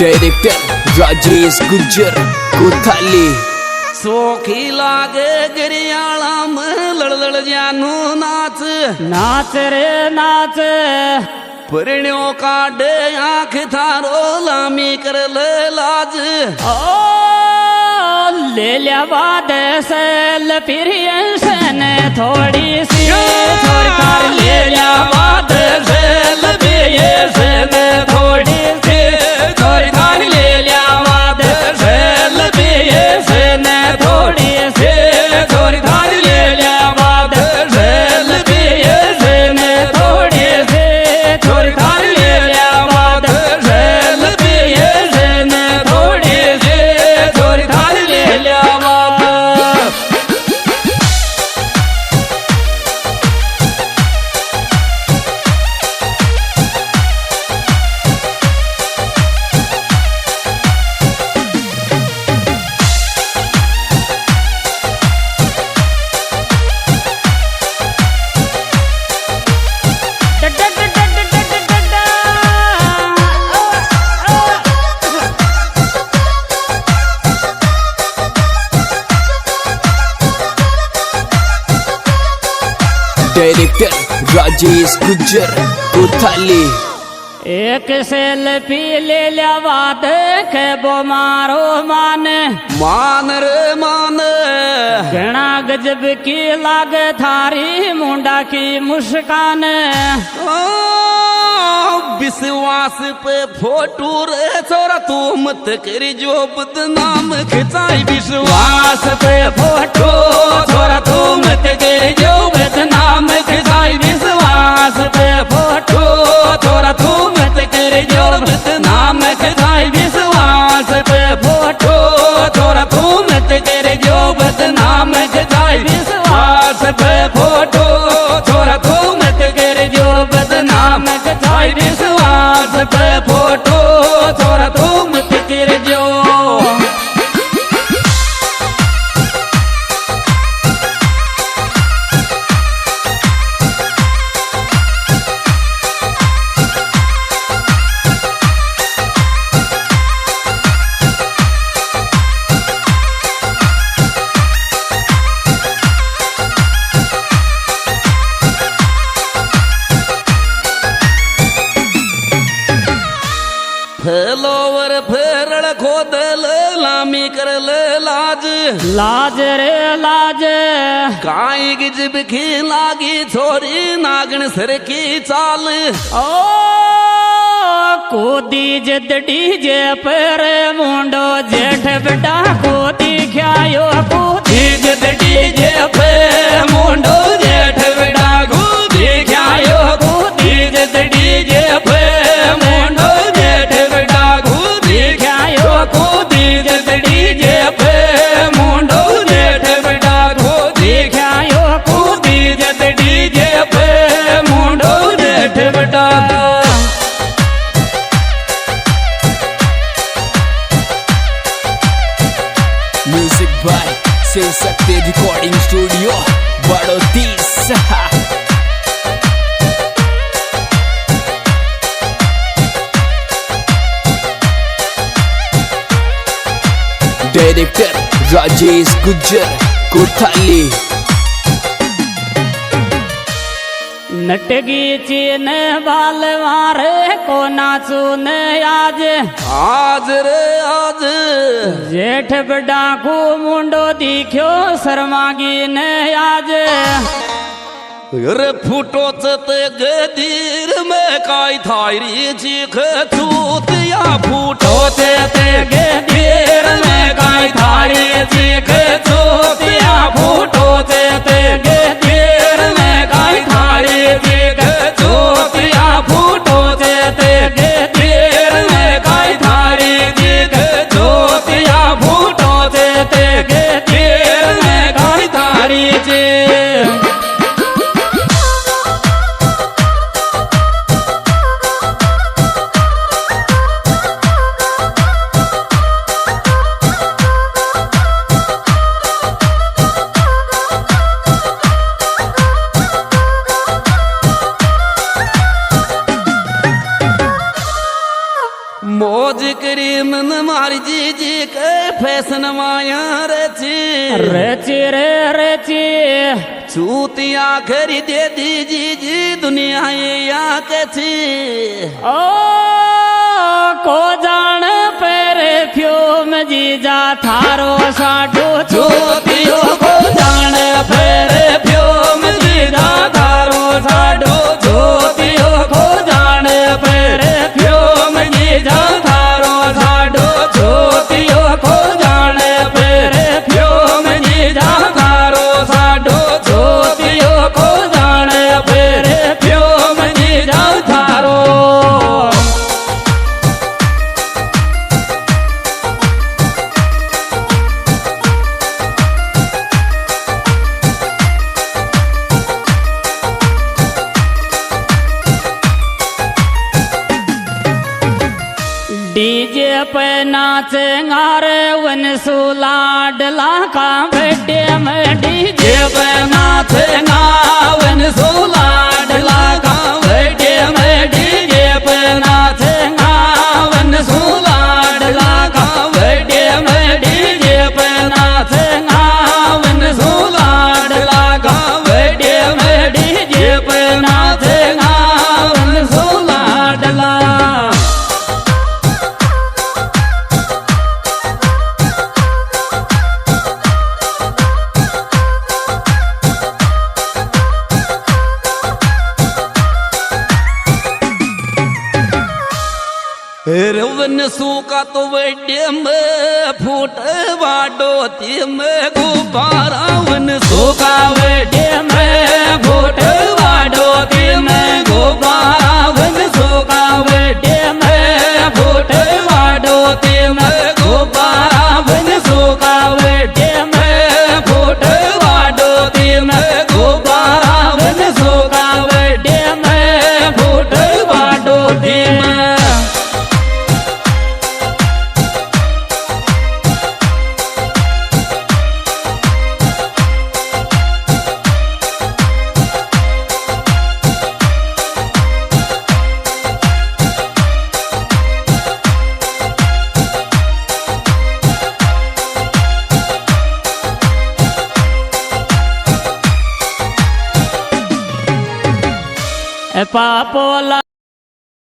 Director Rajesh Gujjar कोथाली। सोखी लागे गिरियाला में लड़ जानू नाच नाच रे नाच परिण्यो काडे आँख थारो लामी कर ले लाज। ओ ले लिया बाद से लपिरियन थोड़ी सी छोड़ कर ले लिया बाद से लपिरियन थोड़ी सी छोड़ कर ले लिया बाद से लपिरियन थोड़ी सी छोड़ कर ले लिया बाद से लपिरियन थोड़ी सी छोड़ कर ले लिया बाद से लपिरियन थोड़ी सी छोड़ कर ले लिया बाद। डायरेक्टर राजेश गुज्जर कोथाली। एक सेल्फी ले लिया बाद के बो मारो मान मान रे मान घना गजब की लागे थारी मुंडा की मुस्कान। ओ, विश्वास पे फोटो रे छोरा तू मत करी जो बदनाम खिंचाई। विश्वास पे फोटो छोरा तू मत करी जो बदनाम खिंचाई। विश्वास पे फोटो छोरा तू मत करी जो बदनाम खिंचाई। विश्वास पे फोटो छोरा तू मत करी जो बदनाम खिंचाई। विश्वास पे फोटो छोरा तू मत करी जो बदनाम खिंचाई। विश्वास पे फोटो छोरा तू मत करी जो। फलोवर फेरड़ खोदल लामी कर ले लाज। लाज रे लाज काई गिजब की लागी छोरी नागन सर की चाल। ओ कूदी जद डीजे पर मुंडो जेठ बेटा कूदी ख्यायो कूदी जद डीजे पे मुंडो जेठ बेटा कूदी ख्यायो कूदी जद डीजे पे मुंडो जेठ बेटा कूदी ख्यायो कूदी जद डीजे पे मुंडो जेठ बेटा कूदी ख्यायो कूदी जद डीजे पे मुंडो जेठ बेटा। Music by Shiv Shakti recording studio Badauti. Director Rajesh Gujjar Kothali. नटगी चीन बाल मारे को नाचू ने आज आज रे आज जेठ बड़ा को मुंडो दिख्यो शर्मागी ने आज। रे फूटो चते गदीर में काई थारी चीख चूतिया। फूटो चते गदीर में काई थारी चीख चूतिया। फूटो चते गदीर में काई थारी चीख चूतिया। फूटो चते गदीर में काई थारी चीख चूतिया। फूटो चते गदीर में काई थारी चीख। करी मन मारी जी के फैशन माया रची रची रे रची चूतिया खरी दे जी दुनिया ये या कची ओ को जान पर फ्यूम जीजा थारो साडो चूतियो को जान पर फ्यूम जीजा थारो साडो चूतियो को जान पर फ्यूम जीजा थारो साडो चूतियो को जान पर फ्यूम जीजा थारो साडो चूतियो को जान पर फ्यूम जीजा थारो डीजे पे नाचेंगा रे वन सुलाडला का बेटे में डीजे पे नाचेंगा वन सुलाडला का बेटे में डीजे पे नाचेंगा वन सुलाडला का बेटे में डीजे पे नाचेंगा वन सुलाडला का बेटे में डीजे पे नाचेंगा वन सुलाडला रवन सूका तो वेड्य में फूट वाडो ती में गुब्बारा वन सूका वेड्य में फूट वाडो ती में गुब्बारा वन सूका वेड्य में फूट वाडो ती में गुब्बारा वन सूका वेड्य में फूट वाडो ती में गुब्बारा वन सूका वेड्य में फूट वाडो ती में पापोला